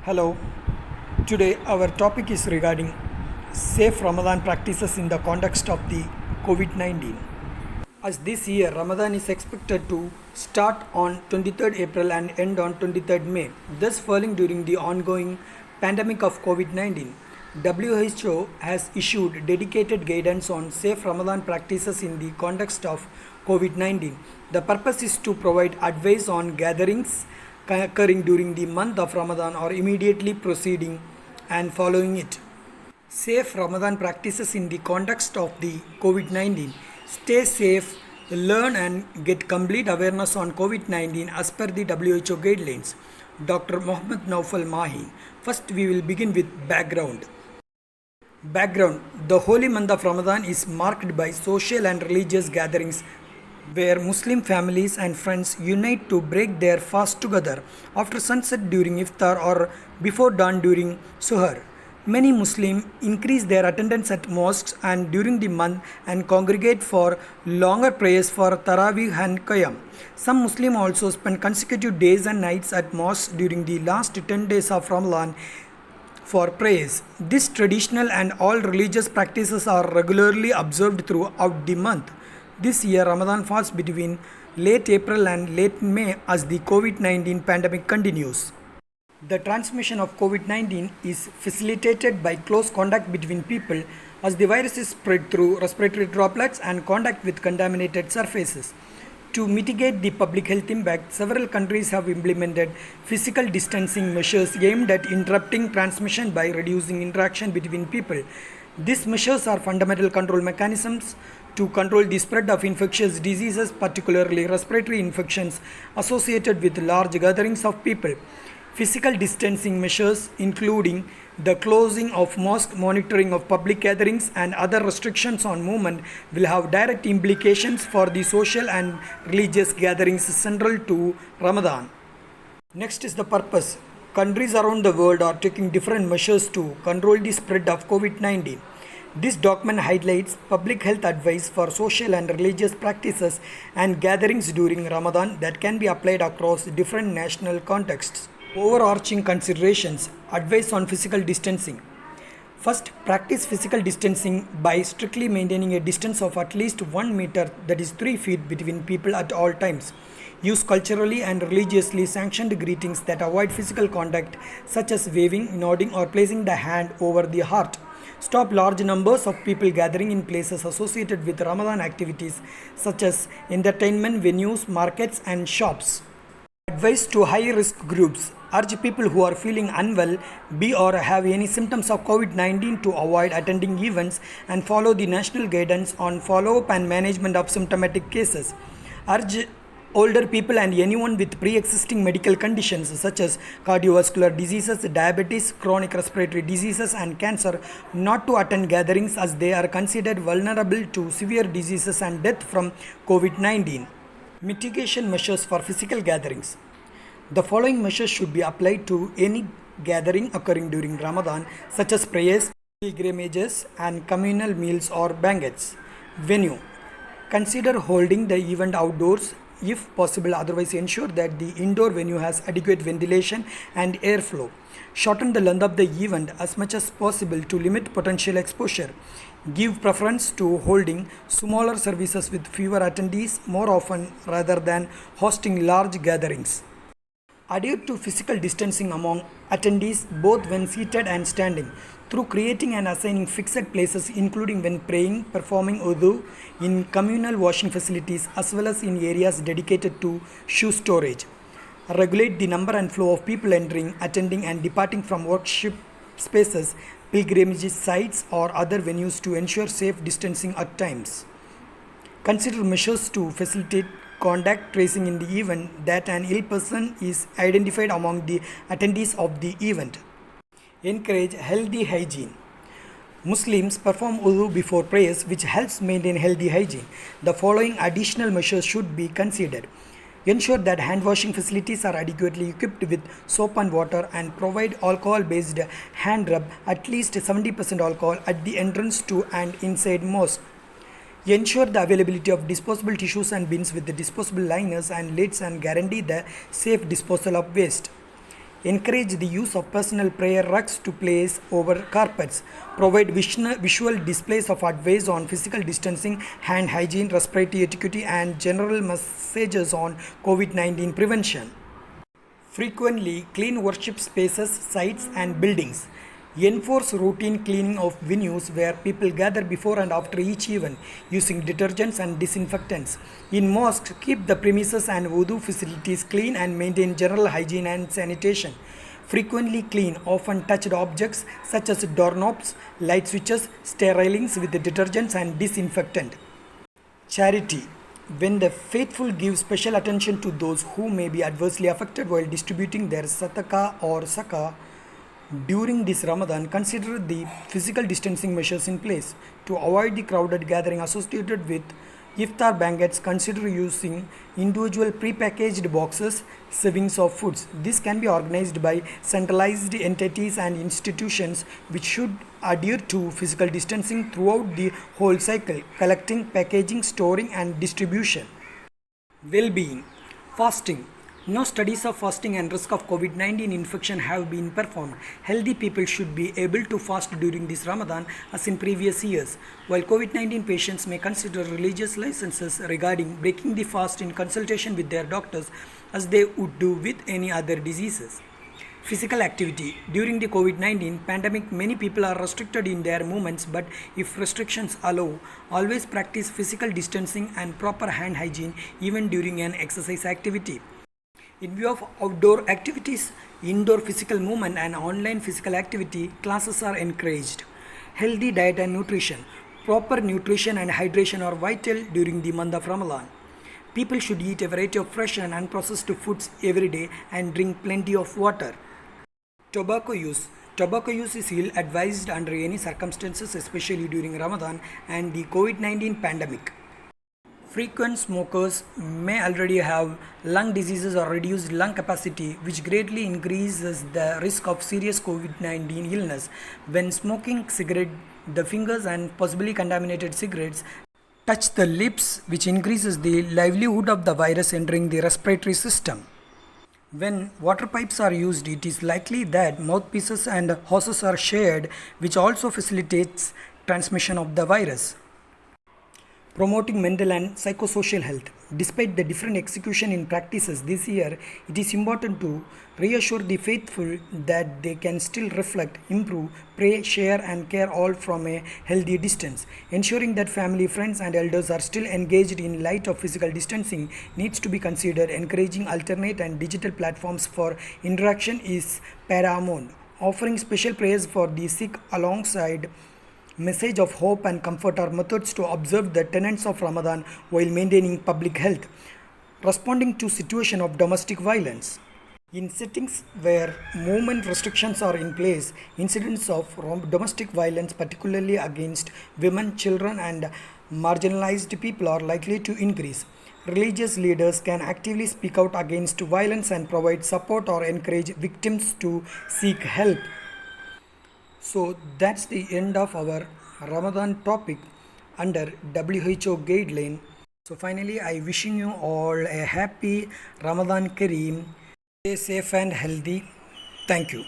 Hello, today our topic is regarding safe Ramadan practices in the context of the COVID 19. As this year Ramadan is expected to start on 23rd April and end on 23rd May, thus falling during the ongoing pandemic of COVID 19. WHO has issued dedicated guidance on safe Ramadan practices in the context of COVID 19. The purpose is to provide advice on gatherings occurring during the month of Ramadan or immediately preceding and following it. Safe Ramadan practices in the context of the COVID 19. Stay safe, learn and get complete awareness on COVID 19 as per the WHO guidelines. Dr. Mohammed Naufal Mahi. First, we will begin with background. The holy month of Ramadan is marked by social and religious gatherings where Muslim families and friends unite to break their fast together after sunset during iftar or before dawn during suhar. Many Muslims increase their attendance at mosques and during the month and congregate for longer prayers for Taraweeh and Qiyam. Some Muslims also spend consecutive days and nights at mosques during the last 10 days of Ramadan for prayers. This traditional and all religious practices are regularly observed throughout the month. This year, Ramadan falls between late April and late May as the COVID 19 pandemic continues. The transmission of COVID 19 is facilitated by close contact between people as the virus is spread through respiratory droplets and contact with contaminated surfaces. To mitigate the public health impact, several countries have implemented physical distancing measures aimed at interrupting transmission by reducing interaction between people. These measures are fundamental control mechanisms to control the spread of infectious diseases, particularly respiratory infections associated with large gatherings of people. Physical distancing measures, including the closing of mosques, monitoring of public gatherings, and other restrictions on movement, will have direct implications for the social and religious gatherings central to Ramadan. Next is the purpose. Countries around the world are taking different measures to control the spread of COVID 19. This document highlights public health advice for social and religious practices and gatherings during Ramadan that can be applied across different national contexts. Overarching considerations. Advice on physical distancing. First, practice physical distancing by strictly maintaining a distance of at least 1 meter, that is 3 feet, between people at all times. Use culturally and religiously sanctioned greetings that avoid physical contact, such as waving, nodding, or placing the hand over the heart. Stop large numbers of people gathering in places associated with Ramadan activities, such as entertainment venues, markets, and shops. Advice to high risk groups. Urge people who are feeling unwell, be or have any symptoms of COVID 19 to avoid attending events and follow the national guidance on follow up and management of symptomatic cases. Urge older people and anyone with pre existing medical conditions such as cardiovascular diseases, diabetes, chronic respiratory diseases, and cancer not to attend gatherings as they are considered vulnerable to severe diseases and death from COVID 19. Mitigation measures for physical gatherings. The following measures should be applied to any gathering occurring during Ramadan, such as prayers, pilgrimages, and communal meals or banquets. Venue. Consider holding the event outdoors if possible, otherwise ensure that the indoor venue has adequate ventilation and airflow. Shorten the length of the event as much as possible to limit potential exposure. Give preference to holding smaller services with fewer attendees more often rather than hosting large gatherings. Adhere to physical distancing among attendees both when seated and standing through creating and assigning fixed places, including when praying, performing wudu, in communal washing facilities, as well as in areas dedicated to shoe storage. Regulate the number and flow of people entering, attending, and departing from worship spaces, pilgrimage sites, or other venues to ensure safe distancing at times. Consider measures to facilitate contact tracing in the event that an ill person is identified among the attendees of the event. Encourage healthy hygiene. Muslims perform wudu before prayers, which helps maintain healthy hygiene. The following additional measures should be considered. Ensure that hand washing facilities are adequately equipped with soap and water and provide alcohol based hand rub, at least 70% alcohol, at the entrance to and inside mosque. Ensure the availability of disposable tissues and bins with the disposable liners and lids and guarantee the safe disposal of waste. encourage the use of personal prayer rugs to place over carpets, provide visual displays of advice on physical distancing, hand hygiene, respiratory etiquette, and general messages on COVID-19 prevention. Frequently clean worship spaces, sites, and buildings. Enforce routine cleaning of venues where people gather before and after each event using detergents and disinfectants. In mosques, keep the premises and wudu facilities clean and maintain general hygiene and sanitation. Frequently clean often touched objects such as doorknobs, light switches, stair railings with detergents and disinfectant. Charity. When the faithful give special attention to those who may be adversely affected while distributing their sadaqah or zakah during this Ramadan, consider the physical distancing measures in place. To avoid the crowded gathering associated with iftar banquets, consider using individual pre-packaged boxes, servings of foods. This can be organized by centralized entities and institutions which should adhere to physical distancing throughout the whole cycle, collecting, packaging, storing, and distribution. Well-being. Fasting. No studies of fasting and risk of COVID-19 infection have been performed. Healthy people should be able to fast during this Ramadan as in previous years. While COVID-19 patients may consider religious licenses regarding breaking the fast in consultation with their doctors as they would do with any other diseases. Physical activity. During the COVID-19 pandemic, many people are restricted in their movements, but if restrictions allow, always practice physical distancing and proper hand hygiene even during an exercise activity. In view of outdoor activities, indoor physical movement and online physical activity, classes are encouraged. Healthy diet and nutrition. Proper nutrition and hydration are vital during the month of Ramadan. People should eat a variety of fresh and unprocessed foods every day and drink plenty of water. Tobacco use. Tobacco use is ill advised under any circumstances, especially during Ramadan and the COVID-19 pandemic. Frequent smokers may already have lung diseases or reduced lung capacity, which greatly increases the risk of serious COVID-19 illness. When smoking cigarette, the fingers and possibly contaminated cigarettes touch the lips, which increases the livelihood of the virus entering the respiratory system. When water pipes are used, it is likely that mouthpieces and hoses are shared, which also facilitates transmission of the virus. Promoting mental and psychosocial health. Despite the different execution in practices this year, it is important to reassure the faithful that they can still reflect, improve, pray, share, and care all from a healthy distance. Ensuring that family, friends, and elders are still engaged in light of physical distancing needs to be considered. Encouraging alternate and digital platforms for interaction is paramount. Offering special prayers for the sick alongside message of hope and comfort are methods to observe the tenets of Ramadan while maintaining public health. Responding to situation of domestic violence. In settings where movement restrictions are in place, incidents of domestic violence, particularly against women, children, and marginalized people, are likely to increase. Religious leaders can actively speak out against violence and provide support or encourage victims to seek help. So that's the end of our Ramadan topic under WHO guideline. So finally, I wishing you all a happy Ramadan Kareem. Stay safe and healthy. Thank you.